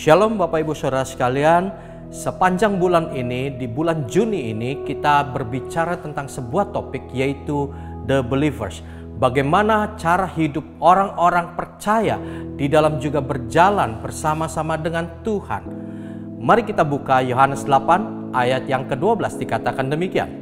Shalom Bapak Ibu Saudara sekalian, sepanjang bulan ini, di bulan Juni ini kita berbicara tentang sebuah topik yaitu The Believers. Bagaimana cara hidup orang-orang percaya di dalam juga berjalan bersama-sama dengan Tuhan. Mari kita buka Yohanes 8 ayat yang ke-12, dikatakan demikian.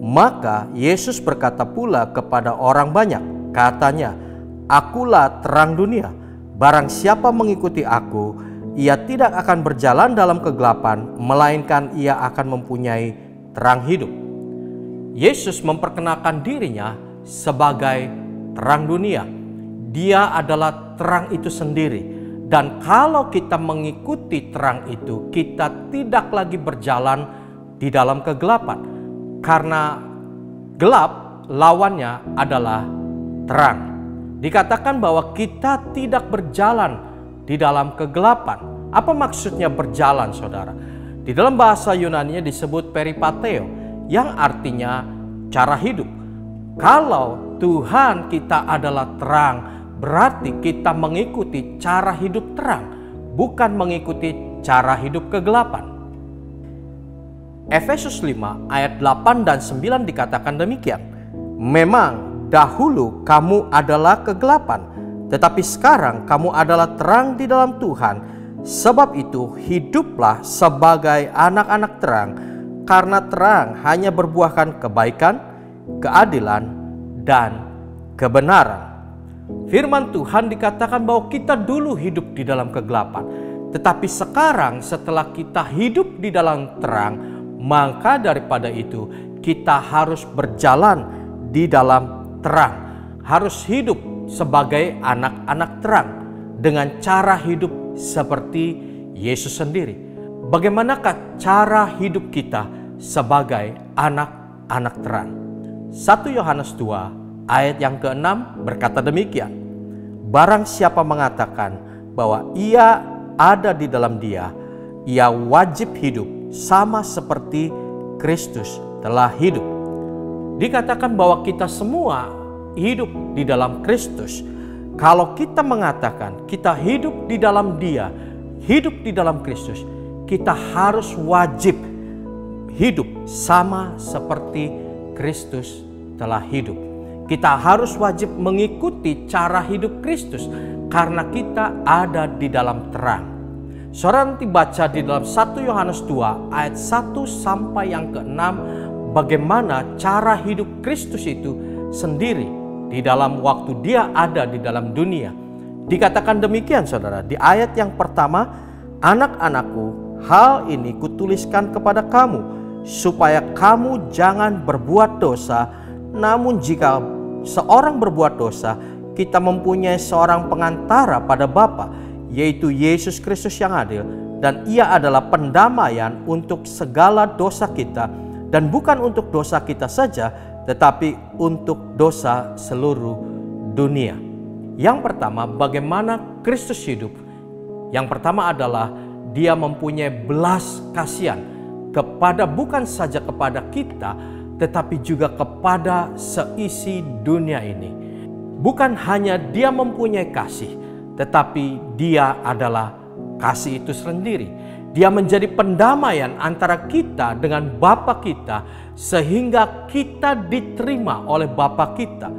Maka Yesus berkata pula kepada orang banyak, katanya, "Akulah terang dunia. Barang siapa mengikuti aku, ia tidak akan berjalan dalam kegelapan, melainkan ia akan mempunyai terang hidup." Yesus memperkenalkan dirinya sebagai terang dunia. Dia adalah terang itu sendiri. Dan kalau kita mengikuti terang itu, kita tidak lagi berjalan di dalam kegelapan. Karena gelap lawannya adalah terang. Dikatakan bahwa kita tidak berjalan di dalam kegelapan. Apa maksudnya berjalan, saudara? Di dalam bahasa Yunani disebut peripateo, yang artinya cara hidup. Kalau Tuhan kita adalah terang, berarti kita mengikuti cara hidup terang, bukan mengikuti cara hidup kegelapan. Efesus 5 ayat 8 dan 9 dikatakan demikian. Memang dahulu kamu adalah kegelapan, tetapi sekarang kamu adalah terang di dalam Tuhan. Sebab itu hiduplah sebagai anak-anak terang, karena terang hanya berbuahkan kebaikan, keadilan, dan kebenaran. Firman Tuhan dikatakan bahwa kita dulu hidup di dalam kegelapan, tetapi sekarang setelah kita hidup di dalam terang, maka daripada itu kita harus berjalan di dalam terang, harus hidup sebagai anak-anak terang dengan cara hidup seperti Yesus sendiri. Bagaimanakah cara hidup kita sebagai anak-anak terang? 1 Yohanes 2 ayat yang ke-6 berkata demikian. Barang siapa mengatakan bahwa ia ada di dalam Dia, ia wajib hidup sama seperti Kristus telah hidup. Dikatakan bahwa kita semua hidup di dalam Kristus. Kalau kita mengatakan kita hidup di dalam Dia, hidup di dalam Kristus, kita harus wajib hidup sama seperti Kristus telah hidup. Kita harus wajib mengikuti cara hidup Kristus karena kita ada di dalam terang. Saudara nanti baca di dalam 1 Yohanes 2 ayat 1 sampai yang ke-6 bagaimana cara hidup Kristus itu sendiri di dalam waktu Dia ada di dalam dunia. Dikatakan demikian, saudara, di ayat yang pertama, "Anak-anakku, hal ini kutuliskan kepada kamu supaya kamu jangan berbuat dosa. Namun jika seorang berbuat dosa, kita mempunyai seorang pengantara pada Bapa, yaitu Yesus Kristus yang adil, dan Ia adalah pendamaian untuk segala dosa kita, dan bukan untuk dosa kita saja, tetapi untuk dosa seluruh dunia." Yang pertama, bagaimana Kristus hidup? Yang pertama adalah Dia mempunyai belas kasihan kepada, bukan saja kepada kita, tetapi juga kepada seisi dunia ini. Bukan hanya Dia mempunyai kasih, tetapi Dia adalah kasih itu sendiri. Dia menjadi pendamaian antara kita dengan Bapa kita, sehingga kita diterima oleh Bapa kita.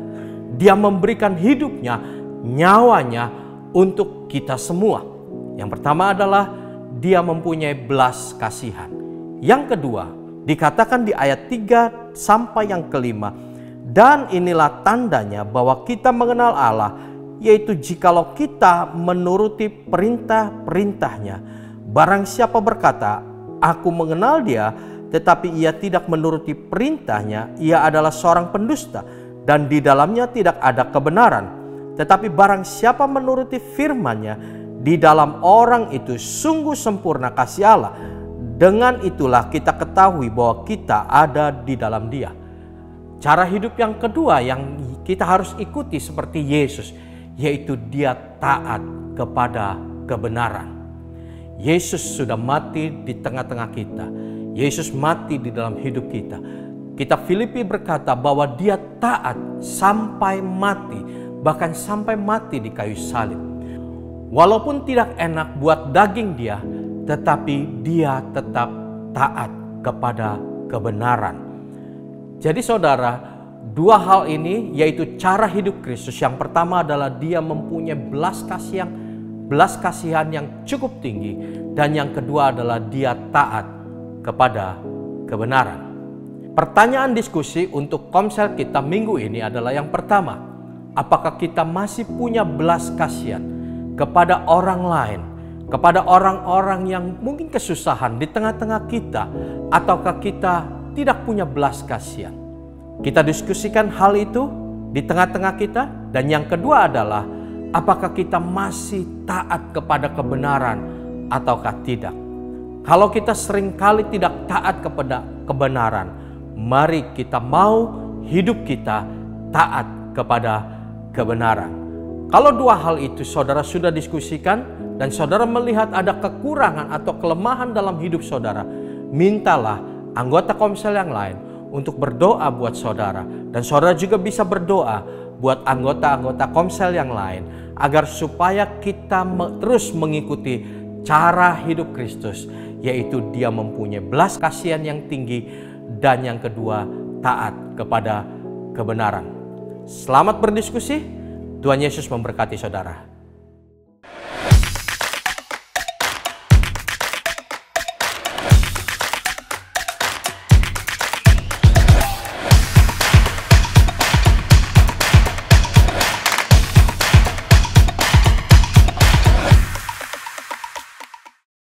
Dia memberikan hidupnya, nyawanya untuk kita semua. Yang pertama adalah Dia mempunyai belas kasihan. Yang kedua, dikatakan di ayat 3 sampai yang ke-5, "Dan inilah tandanya bahwa kita mengenal Allah, yaitu jikalau kita menuruti perintah-perintahnya. Barang siapa berkata, aku mengenal Dia, tetapi ia tidak menuruti perintahnya, ia adalah seorang pendusta, dan di dalamnya tidak ada kebenaran. Tetapi barang siapa menuruti firman-Nya, di dalam orang itu sungguh sempurna kasih Allah. Dengan itulah kita ketahui bahwa kita ada di dalam Dia." Cara hidup yang kedua yang kita harus ikuti seperti Yesus, yaitu Dia taat kepada kebenaran. Yesus sudah mati di tengah-tengah kita. Yesus mati di dalam hidup kita. Kitab Filipi berkata bahwa Dia taat sampai mati, bahkan sampai mati di kayu salib. Walaupun tidak enak buat daging dia, tetapi dia tetap taat kepada kebenaran. Jadi saudara, dua hal ini yaitu cara hidup Kristus. Yang pertama adalah dia mempunyai belas kasihan yang cukup tinggi. Dan yang kedua adalah dia taat kepada kebenaran. Pertanyaan diskusi untuk komsel kita minggu ini adalah yang pertama, apakah kita masih punya belas kasihan kepada orang lain, kepada orang-orang yang mungkin kesusahan di tengah-tengah kita, ataukah kita tidak punya belas kasihan? Kita diskusikan hal itu di tengah-tengah kita. Dan yang kedua adalah, apakah kita masih taat kepada kebenaran ataukah tidak? Kalau kita seringkali tidak taat kepada kebenaran, mari kita mau hidup kita taat kepada kebenaran. Kalau dua hal itu saudara sudah diskusikan dan saudara melihat ada kekurangan atau kelemahan dalam hidup saudara, mintalah anggota komsel yang lain untuk berdoa buat saudara. Dan saudara juga bisa berdoa buat anggota-anggota komsel yang lain, agar supaya kita terus mengikuti cara hidup Kristus, yaitu dia mempunyai belas kasihan yang tinggi, dan yang kedua taat kepada kebenaran. Selamat berdiskusi. Tuhan Yesus memberkati saudara.